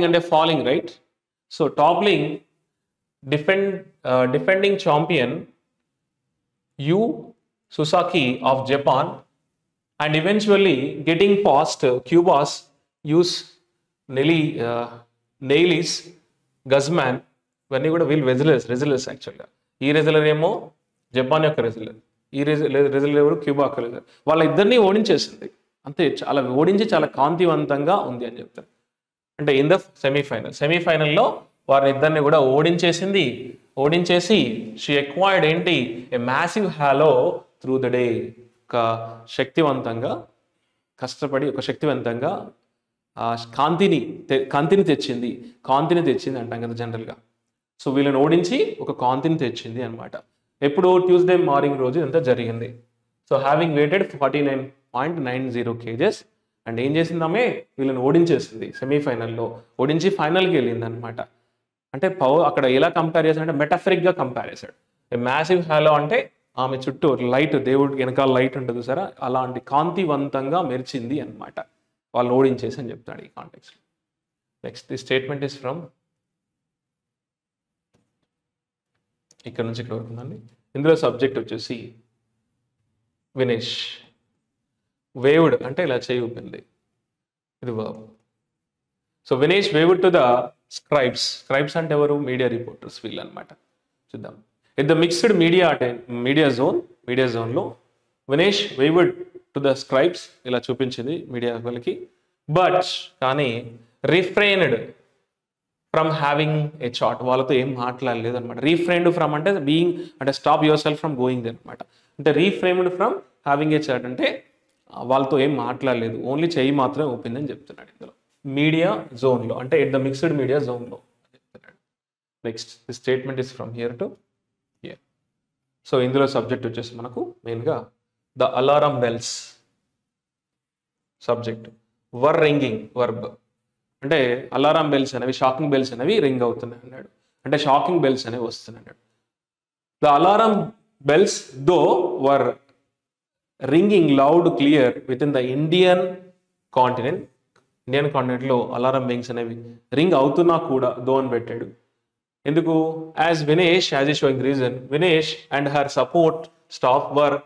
అంటే falling, right. So toppling defending champion Yui Susaki of Japan and eventually getting past Cuba's Neil's Guzman. ఇవన్నీ కూడా వీళ్ళు రెజిలర్స్ యాక్చువల్గా. ఈ రెజిలర్ ఏమో జపాన్ యొక్క రెజిలర్, ఈ రెజిలర్ ఎవరు, క్యూబా యొక్క రెజిలర్. వాళ్ళ ఇద్దరిని ఓడించేసింది అంతే, చాలా ఓడించి చాలా కాంతివంతంగా ఉంది అని చెప్తారు. అంటే ఇన్ ద సెమీఫైనల్లో వారిని ఇద్దరిని కూడా ఓడించేసి షీ ఎక్వైర్డ్ ఏంటి, a massive hello through the day. ఒక శక్తివంతంగా కష్టపడి ఒక శక్తివంతంగా కాంతిని తెచ్చింది అంటాం కదా జనరల్గా. సో వీళ్ళని ఓడించి ఒక కాంతిని తెచ్చింది అనమాట. ఎప్పుడు ట్యూస్డే మార్నింగ్ రోజు ఇదంతా జరిగింది. So having weighted 49.90 kg and ఏం చేసిందామే, వీళ్ళని ఓడించేసింది సెమీఫైనల్లో, ఓడించి ఫైనల్కి వెళ్ళింది అనమాట. అంటే అక్కడ ఎలా కంపేర్ చేశాడు అంటే మెటాఫరిక్గా కంపేర్ చేశాడు. మ్యాసివ్ హ్యాలో అంటే ఆమె చుట్టూ లైట్, దేవుడికి వెనకాల లైట్ ఉంటుంది సరే, అలాంటి కాంతివంతంగా మెరిచింది అనమాట, వాళ్ళు ఓడించేసి అని చెప్తాడు ఈ కాంటెక్స్లో. Next the statement is from ఇక్కడ నుంచి ఇక్కడ వరకు ఉందండి. ఇందులో సబ్జెక్ట్ వచ్చేసి వినేష్, వేవ్డ్ అంటే ఇలా చేయి ఊపింది, ఇది verb. So Vinesh waived to the scribes అంటే ఎవరు, మీడియా రిపోర్టర్స్ వీళ్ళు అనమాట. చూద్దాం. ఎట్ ద మిక్స్డ్ మీడియా జోన్లో Vinesh waived to the scribes ఇలా చూపించింది మీడియా వాళ్ళకి. బట్ కానీ రిఫ్రెయిన్డ్ ఫ్రమ్ హ్యావింగ్ ఏ చాట్, వాళ్ళతో ఏం మాట్లాడలేదు అనమాట. రీఫ్రెయిన్డ్ ఫ్రమ్ అంటే బీయింగ్, అంటే stop your self from going they అనమాట. అంటే రీఫ్రెయిన్డ్ ఫ్రమ్ హ్యావింగ్ ఏ చాట్ అంటే వాళ్ళతో ఏం మాట్లాడలేదు, ఓన్లీ చెయ్యి మాత్రమే ఊపిందని చెప్తున్నాడు ఇందులో. మీడియా జోన్లో అంటే ఎట్ ద మిక్స్డ్ మీడియా జోన్లో చెప్తున్నాడు. Next the statement is from here to here. So ఇందులో సబ్జెక్ట్ వచ్చేసి మనకు మెయిన్గా the alarm bells subject, were ringing verb. అంటే అలారం బెల్స్ అనేవి, షాకింగ్ బెల్స్ అనేవి రింగ్ అవుతున్నాయి అన్నాడు, అంటే షాకింగ్ బెల్స్ అనేవి వస్తున్నాయి అన్నాడు. The alarm bells though were ringing loud clear with in the Indian కాంటినెంట్లో అలారం బెల్స్ అనేవి రింగ్ అవుతున్నా కూడా దో అని పెట్టాడు. ఎందుకు? యాజ్ ఈ showing reason, Vinesh and her support staff were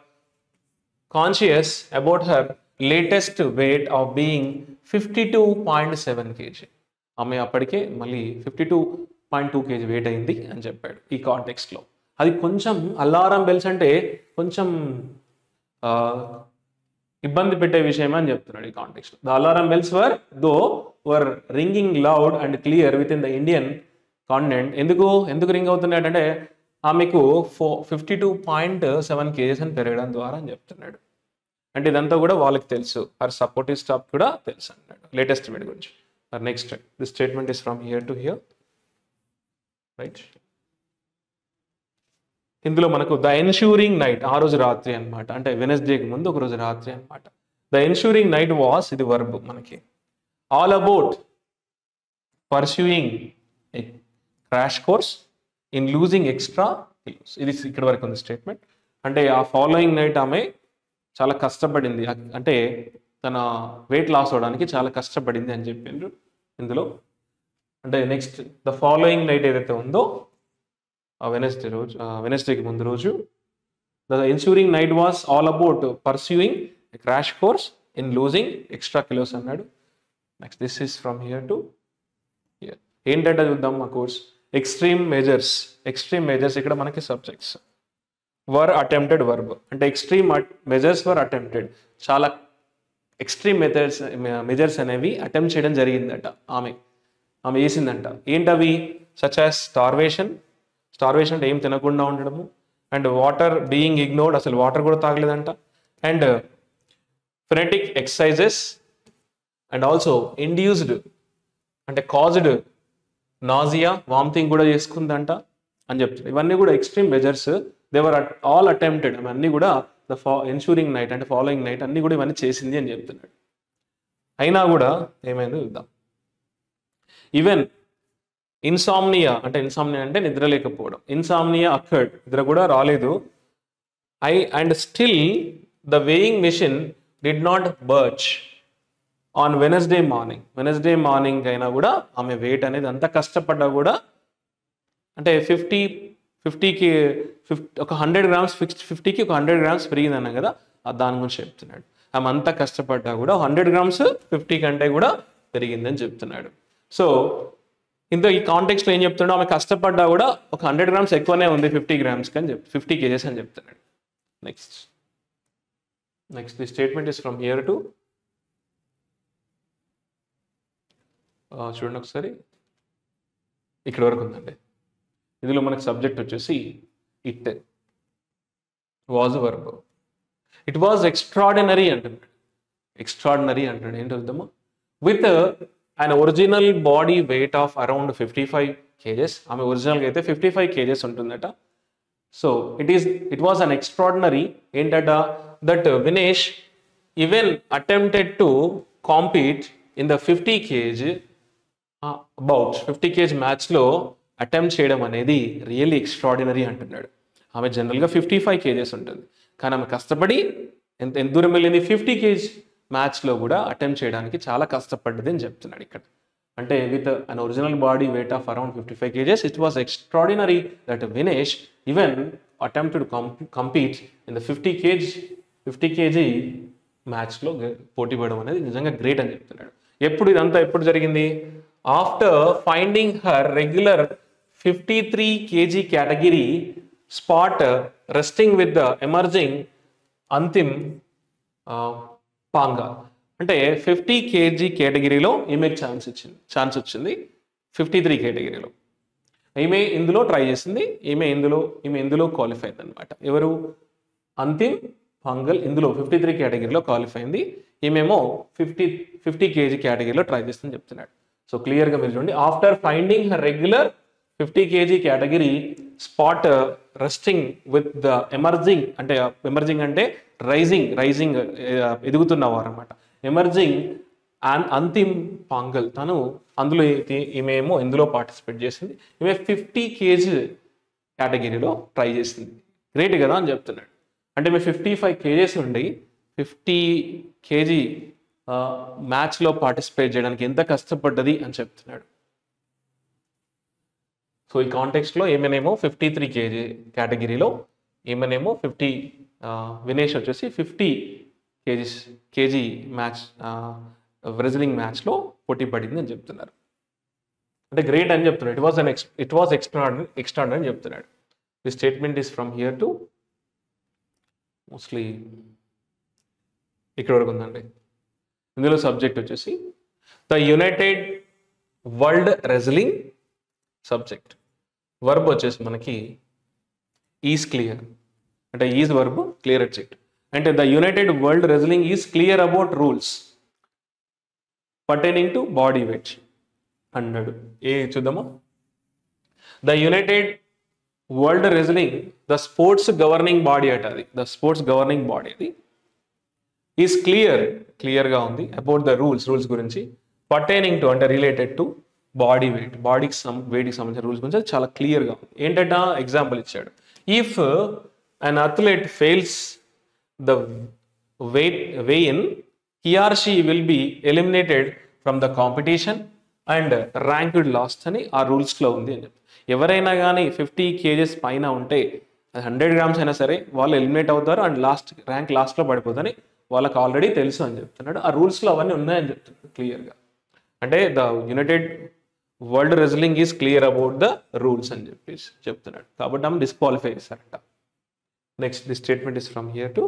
conscious about her latest weight of being 52.7 kg. ఆమె అప్పటికే మళ్ళీ 52.2 kg వెయిట్ అయింది అని చెప్పాడు ఈ కాంటెక్స్ట్లో. అది కొంచెం అలారం బెల్స్ అంటే కొంచెం ఇబ్బంది పెట్టే విషయం అని చెప్తున్నాడు ఈ context. The alarm bells were ringing loud and clear with in the Indian continent. ఎందుకు రింగ్ అవుతున్నాడు అంటే ఆమెకు 52.7 kgs అని పెరగడం ద్వారా అని చెప్తున్నాడు. అంటే ఇదంతా కూడా వాళ్ళకి తెలుసు, హర్ సపోర్టివ్ స్టాఫ్ కూడా తెలుసు అన్నాడు లేటెస్ట్ మీట్ గురించి. Next this statement is from here to here, right. ఇందులో మనకు ద ఎన్ష్యూరింగ్ నైట్, ఆ రోజు రాత్రి అనమాట, అంటే వెనస్డేకి ముందు ఒక రోజు రాత్రి అనమాట. ద ఎన్ష్యూరింగ్ నైట్ వాస్, ఇది వర్బ్ మనకి, all about pursuing A crash course in losing extra kilos. ఇది ఇక్కడ వరకు ఉంది స్టేట్మెంట్. అంటే ఆ ఫాలోయింగ్ నైట్ ఆమె చాలా కష్టపడింది, అంటే తన వెయిట్ లాస్ అవడానికి చాలా కష్టపడింది అని చెప్పిండ్రు ఇందులో. అంటే నెక్స్ట్ ద ఫాలోయింగ్ నైట్ ఏదైతే ఉందో వెనస్డేకి ముందు రోజు, the ensuring night was all about pursuing crash course in losing extra kilos అన్నాడు. Next this is from here to here. ఏంటంటే చూద్దాం ఆ కోర్స్. ఎక్స్ట్రీమ్ మెజర్స్ ఇక్కడ మనకి సబ్జెక్ట్స్. వర్ అటెంప్టెడ్ వర్బ్, అంటే ఎక్స్ట్రీమ్ మెజర్స్ వర్ అటెంప్టెడ్, చాలా extreme measures అనేవి attempt చేయడం జరిగిందట, ఆమె చేసిందంట. ఏంటవి? సచ్ యాజ్ స్టార్వేషన్ అంటే ఏం తినకుండా ఉండడము, అండ్ వాటర్ బీయింగ్ ఇగ్నోర్డ్, అసలు వాటర్ కూడా తాగలేదంట, and frenetic exercises, and also induced అంటే కాజ్డ్ నాజియా, వామిటింగ్ కూడా చేసుకుందంట అని చెప్తుంది. ఇవన్నీ కూడా extreme measures, they were all attempted, అవన్నీ కూడా ద ఎన్ష్యూరింగ్ నైట్ అంటే ఫాలోయింగ్ నైట్ అన్ని కూడా ఇవన్నీ చేసింది అని చెప్తున్నాడు. అయినా కూడా ఏమైందో చూద్దాం. ఈవెన్ ఇన్సామ్నియా అంటే నిద్ర లేకపోవడం, ఇన్సామ్నియా అక్కర్డ్, నిద్ర కూడా రాలేదు. And still the weighing machine did not Burch on Wednesday morning అయినా కూడా ఆమె వెయిట్ అనేది అంత కష్టపడ్డా కూడా, అంటే 50కి ఒక 100 grams 50కి ఒక 100 grams పెరిగిందన్నాం కదా, దాని గురించి చెప్తున్నాడు. ఆమె అంతా కష్టపడ్డా కూడా 100 grams 50 కంటే కూడా పెరిగిందని చెప్తున్నాడు. సో ఈ కాంటెక్స్ట్లో ఏం చెప్తున్నాడు, ఆమె కష్టపడ్డా కూడా ఒక 100 grams ఎక్కువనే ఉంది 50 grams అని 50 kgs అని చెప్తున్నాడు. Next the statement is from here to, చూడండి ఒకసారి, ఇక్కడ వరకు ఉందండి. ఇందులో మనకు సబ్జెక్ట్ వచ్చేసి it was verb. It was extraordinary అంటున్నాడు. ఏంటి అర్థమా? With an original body weight of around 55 kgs. ఆమె ఒరిజినల్గా అయితే 55 kgs ఉంటుందట. So it was an extraordinary ఏంటట, that Vinesh even attempted to compete in the 50 kg about 50 kg మ్యాచ్లో అటెంప్ట్ చేయడం అనేది రియల్లీ ఎక్స్ట్రాడినరీ అంటున్నాడు. ఆమె జనరల్గా 55 kgs ఉంటుంది, కానీ ఆమె కష్టపడి ఎంత దూరం వెళ్ళింది, 50 kg మ్యాచ్లో కూడా అటెంప్ట్ చేయడానికి చాలా కష్టపడ్డది అని చెప్తున్నాడు ఇక్కడ. అంటే with an original body weight of around 55 kgs, it was extraordinary that Vinesh even attempted compete in the 50 kg మ్యాచ్లో పోటీ పడడం అనేది నిజంగా గ్రేట్ అని చెప్తున్నాడు. ఇదంతా ఎప్పుడు జరిగింది? After finding her regular 53 kg category spot resting with the emerging Antim Panghal. అంటే 50 kg కేటగిరీలో ఈమెకు ఛాన్స్ వచ్చింది 53 కేటగిరీలో. ఈమె ఇందులో ట్రై చేసింది, ఈమె ఇందులో క్వాలిఫై అయింది అనమాట. ఎవరు? అంతిమ్ పాంగల్ ఇందులో 53 కేటగిరీలో క్వాలిఫై అయింది, ఈమెమో 50 kg కేటగిరీలో ట్రై చేస్తుందని చెప్తున్నాడు. సో క్లియర్గా మీరు చూడండి, after finding her regular 50 kg category spot resting with the emerging అంటే రైజింగ్ ఎదుగుతున్నవారు అనమాట. ఎమర్జింగ్ అండ్ అంతిమ్ పాంగల్, తను అందులో ఈమె ఏమో ఇందులో పార్టిసిపేట్ చేసింది, ఈమె 50 kg కేటగిరీలో ట్రై చేసింది. గ్రేట్ కదా అని చెప్తున్నాడు. అంటే ఈమె 55 kgs ఉండి 50 kg మ్యాచ్లో పార్టిసిపేట్ చేయడానికి ఎంత కష్టపడ్డది అని చెప్తున్నాడు. సో ఈ కాంటెక్స్ట్లో ఈమెనేమో 53 kg కేటగిరీలో, ఈమెనేమో వినేష్ వచ్చేసి 50 kg మ్యాచ్ రెజ్లింగ్ మ్యాచ్లో పోటీ పడింది అని చెప్తున్నారు. అంటే గ్రేట్ అని చెప్తున్నాడు. ఇట్ వాజ్ ఎక్స్ట్రాడినరీ అని చెప్తున్నాడు. The statement is from here to mostly ఇక్కడ వరకు ఉందండి. ఇందులో సబ్జెక్ట్ వచ్చేసి the United world wrestling subject. Verb వచ్చేసి మనకి ఈజ్ క్లియర్, అంటే ఈజ్ వర్బ్, క్లియర్ అబ్జెక్ట్. అంటే the United world wrestling is clear about rules pertaining to body weight అన్నాడు. చూద్దామా? The United world wrestling the sports governing body అట, అది the sports governing body అది is క్లియర్గా ఉంది about the rules గురించి, pertaining to అంటే రిలేటెడ్ టు బాడీ వెయిట్, వెయిట్కి సంబంధించిన రూల్స్ గురించి చాలా క్లియర్గా ఉంది. ఏంటంటే ఎగ్జాంపుల్ ఇచ్చాడు. If an athlete fails the weigh-in, he or she will be eliminated from the competition and ranked last అని ఆ రూల్స్లో ఉంది అని చెప్పి. ఎవరైనా కానీ 50 kgs పైన ఉంటే 100 grams అయినా సరే వాళ్ళు ఎలిమినేట్ అవుతారు అండ్ లాస్ట్లో పడిపోతుందని వాళ్ళకి ఆల్రెడీ తెలుసు అని చెప్తున్నాడు. ఆ రూల్స్లో అవన్నీ ఉన్నాయని చెప్తున్నాడు క్లియర్గా. అంటే the United world wrestling is clear about the rules అని చెప్పేసి చెప్తున్నాడు. కాబట్టి ఆమె డిస్క్వాలిఫై చేశారట. Next the statement is from here to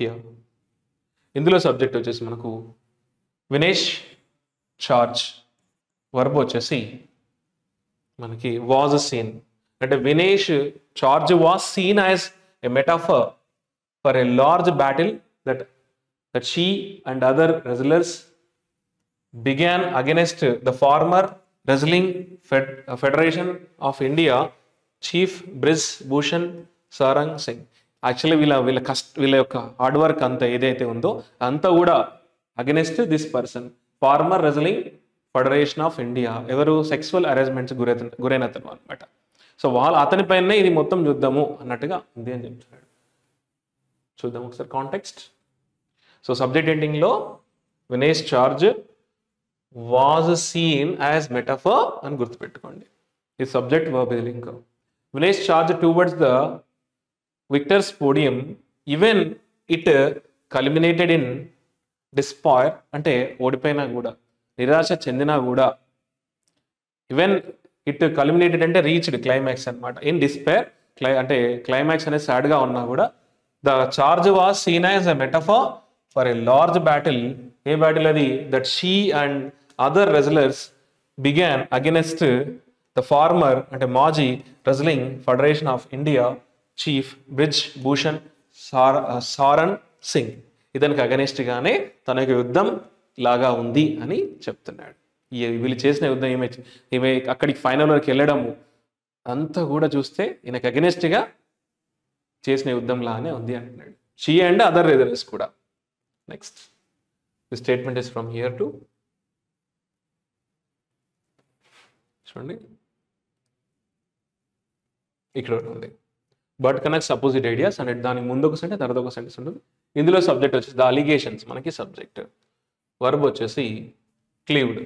here. ఇందులో సబ్జెక్ట్ వచ్చేసి మనకు వినేష్ చార్జ్, వర్బ్ వచ్చేసి మనకి వాజ్ సీన్. అంటే Vinesh charge was seen as a metaphor for a large battle that she and other wrestlers began against the former Wrestling Federation of India chief Brij Bhushan Sarang Singh. Actually వీళ్ళ యొక్క hard work అంతా ఏదైతే ఉందో అంతా కూడా against this person, former wrestling federation of India. ఎవరు? Sexual arrangements గురైన అతను అనమాట. సో అతని పైనే ఇది మొత్తం చూద్దాము అన్నట్టుగా ఉంది అని చెప్తున్నాడు. చూద్దాం ఒకసారి కాంటెక్స్ట్. సో సబ్జెక్ట్ ఎండింగ్లో Vinesh charge was seen as metaphor అని గుర్తుపెట్టుకోండి. ఈ subject verb link. Vinesh charge towards the victors podium even it culminated in despair, అంటే ఓడిపోయినా కూడా, నిరాశ చెందినా కూడా, ఈవెన్ ఇట్ కల్మినేటెడ్ అంటే రీచ్డ్ క్లైమాక్స్ అనమాట. ఇన్ డిస్పైర్ అంటే క్లైమాక్స్ అనేది సాడ్గా ఉన్నా కూడా the charge was seen as a metaphor for a large battle. ఏ బ్యాటిల్ అది? That she and other wrestlers began against the farmer అంటే మాజీ wrestling federation of India chief Brij Bhushan Sharan Singh. ఇతనికి అగెనెస్ట్గానే తన యొక్క యుద్ధం లాగా ఉంది అని చెప్తున్నాడు. వీళ్ళు చేసిన యుద్ధం ఈమె అక్కడికి ఫైనల్ వరకు వెళ్ళడము అంతా కూడా చూస్తే ఈయనకు అగెనెస్ట్గా చేసిన యుద్ధం లానే ఉంది అంటున్నాడు. షీ అండ్ అదర్ రెజ్లర్స్ కూడా. Next the statement is from here to చూడండి, ఇక్కడ ఉంది. బట్ కనెక్ట్స్ అపోజిట్ ఐడియాస్ అనేది దానికి ముందు ఒక సెంటెన్స్ తర్వాత ఒక సెంటెన్స్ ఉంటుంది. ఇందులో సబ్జెక్ట్ వచ్చేసి ద అలిగేషన్స్ మనకి సబ్జెక్ట్. వర్బ్ వచ్చేసి క్లీవ్డ్.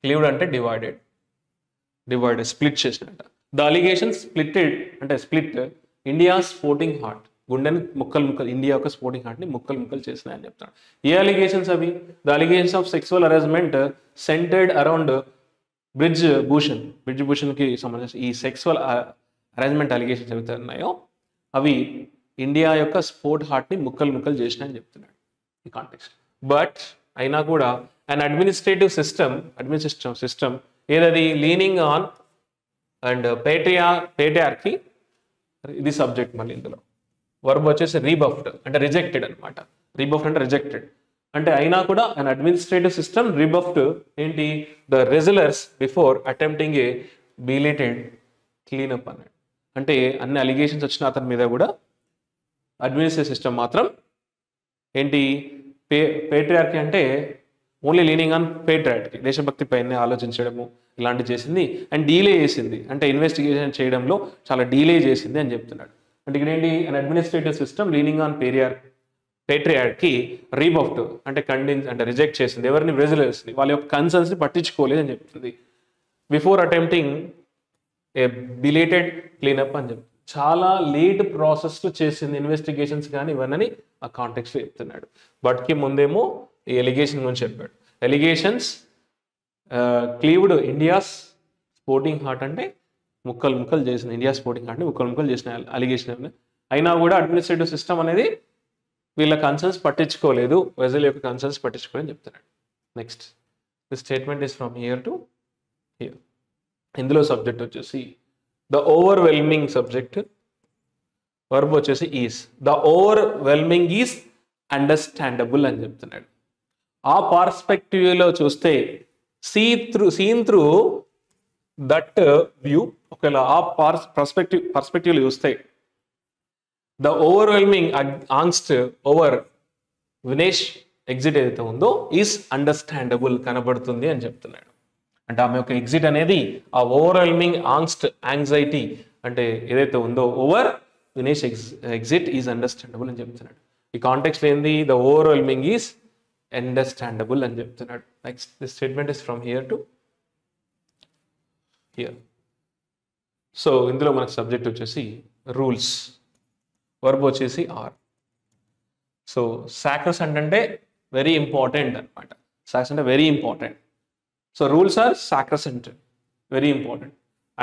క్లీవ్డ్ అంటే డివైడెడ్ స్ప్లిట్ చేసినట్ట. ద అలిగేషన్స్ స్ప్లిట్టెడ్ అంటే స్ప్లిట్ ఇండియా స్పోర్టింగ్ హార్ట్, గుండెని ముక్కలు ఇండియా యొక్క స్పోర్టింగ్ హార్ట్ని ముక్కలు చేసినాయని చెప్తాడు. ఏ అలిగేషన్స్ అవి? The allegations of sexual arrangement centred around Brij భూషణ్కి సంబంధించి ఈ సెక్సువల్ అరేంజ్మెంట్ అలిగేషన్స్ ఏవైతే ఉన్నాయో అవి ఇండియా యొక్క స్పోర్ట్ హార్ట్ని ముక్కలు చేసినాయని చెప్తున్నాడు ఈ కాంటెక్స్ట్. బట్ అయినా కూడా అండ్ అడ్మినిస్ట్రేటివ్ సిస్టమ్ ఏదది? లీనింగ్ ఆన్ అండ్ పేట్రియార్కీ, ఇది సబ్జెక్ట్. మళ్ళీ ఇందులో వర్బ్ వచ్చేసి రీబఫ్డ్ అంటే రిజెక్టెడ్ అనమాట. రీబఫ్డ్ అంటే రిజెక్టెడ్. అంటే అయినా కూడా అన్ అడ్మినిస్ట్రేటివ్ సిస్టమ్ రీబఫ్డ్ ఏంటి? The wrestlers before attempting A belated cleanup అన్నాడు. అంటే అన్ని అలిగేషన్స్ వచ్చిన అతని మీద కూడా అడ్మినిస్ట్రేటివ్ సిస్టమ్ మాత్రం ఏంటి? పేట్రియార్కీ అంటే ఓన్లీ లీనింగ్ ఆన్ పేట్రియార్కీ, దేశభక్తి పైన ఆలోచించడము ఇలాంటివి చేసింది. అండ్ డీలే చేసింది అంటే ఇన్వెస్టిగేషన్ చేయడంలో చాలా డీలే చేసింది అని చెప్తున్నాడు. అంటే ఇక్కడ ఏంటి? An administrative system leaning on patriarchy rebuffed అంటే అంటే రిజెక్ట్ చేసింది ఎవరిని? రెజ్లర్స్ని. వాళ్ళ యొక్క కన్సర్న్స్ని పట్టించుకోలేదు అని చెప్తుంది. బిఫోర్ అటెంప్టింగ్ ఏ బిలేటెడ్ క్లీనప్ అని చెప్తుంది. చాలా లేట్ ప్రాసెస్లో చేసింది ఇన్వెస్టిగేషన్స్ కానీ ఇవన్నీ ఆ కాంటెక్స్లో చెప్తున్నాడు. బట్కి ముందేమో ఈ ఎలిగేషన్ గురించి చెప్పాడు. Allegations cleaved India's sporting heart అంటే ముక్కలు చేసిన ఇండియా స్పోర్టింగ్ హార్ట్ని ముక్కలు చేసిన అలిగేషన్ అయినా కూడా అడ్మినిస్ట్రేటివ్ సిస్టమ్ అనేది వీళ్ళ కన్సర్న్స్ పట్టించుకోలేదు, వెజల్ యొక్క కన్సర్న్స్ పట్టించుకోలేని చెప్తున్నాడు. Next the statement is from here to here. ఇందులో సబ్జెక్ట్ వచ్చేసి ద ఓవర్వెల్మింగ్ సబ్జెక్ట్, వర్బ్ వచ్చేసి is. The overwhelming is understandable అని చెప్తున్నాడు. ఆ పర్స్పెక్టివ్లో చూస్తే సీన్ త్రూ దట్ వ్యూ, ఒకవేళ ఆ పర్స్పెక్టివ్లో చూస్తే the overwhelming angst over Vinesh exit ఏదైతే ఉందో ఈస్ అండర్స్టాండబుల్ కనబడుతుంది అని చెప్తున్నాడు. అంటే ఆమె యొక్క ఎగ్జిట్ అనేది ఆ ఓవర్వెల్మింగ్ యాంగ్జైటీ అంటే ఏదైతే ఉందో over Vinesh exit is understandable అని చెప్తున్నాడు. ఈ కాంటెక్స్ట్ ఏంది? ద ఓవర్వెల్మింగ్ ఈజ్ అండర్స్టాండబుల్ అని చెప్తున్నాడు. Next this statement is from here to here. So ఇందులో మనకు సబ్జెక్ట్ వచ్చేసి రూల్స్, వర్బ్ వచ్చేసి ఆర్. సో సాక్రసెంట్ అంటే వెరీ ఇంపార్టెంట్ అనమాట. సాక్రసెంట్ అంటే very important. So rules are sacrosanct, very important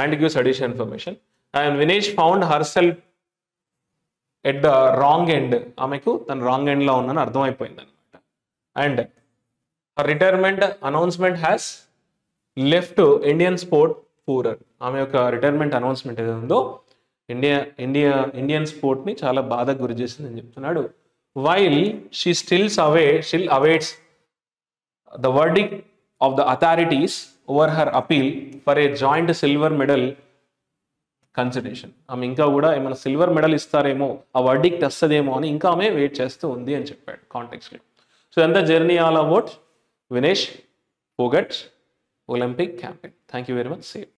and gives additional information. And Vinesh found herself at the wrong end, ఆమెకు తన wrong ఎండ్లో ఉందని అర్థమైపోయింది అనమాట. And her retirement announcement has left Indian sport poorer. ఆమె యొక్క retirement announcement ఏదో ఉందో ఇండియన్ స్పోర్ట్ని చాలా బాధకు గురి చేసిందని చెప్తున్నాడు. While she still awaits the verdict of the authorities over her appeal for a joint silver medal consideration. ఆమె ఇంకా కూడా ఏమైనా సిల్వర్ మెడల్ ఇస్తారేమో, ఆ వర్డిక్ట్ వస్తుందేమో అని ఇంకా ఆమె వెయిట్ చేస్తూ ఉంది అని చెప్పాడు కాంటెక్స్లో. సో ఎంత journey all about Vinesh Phogat Olympic campaign. Thank you very much. Same.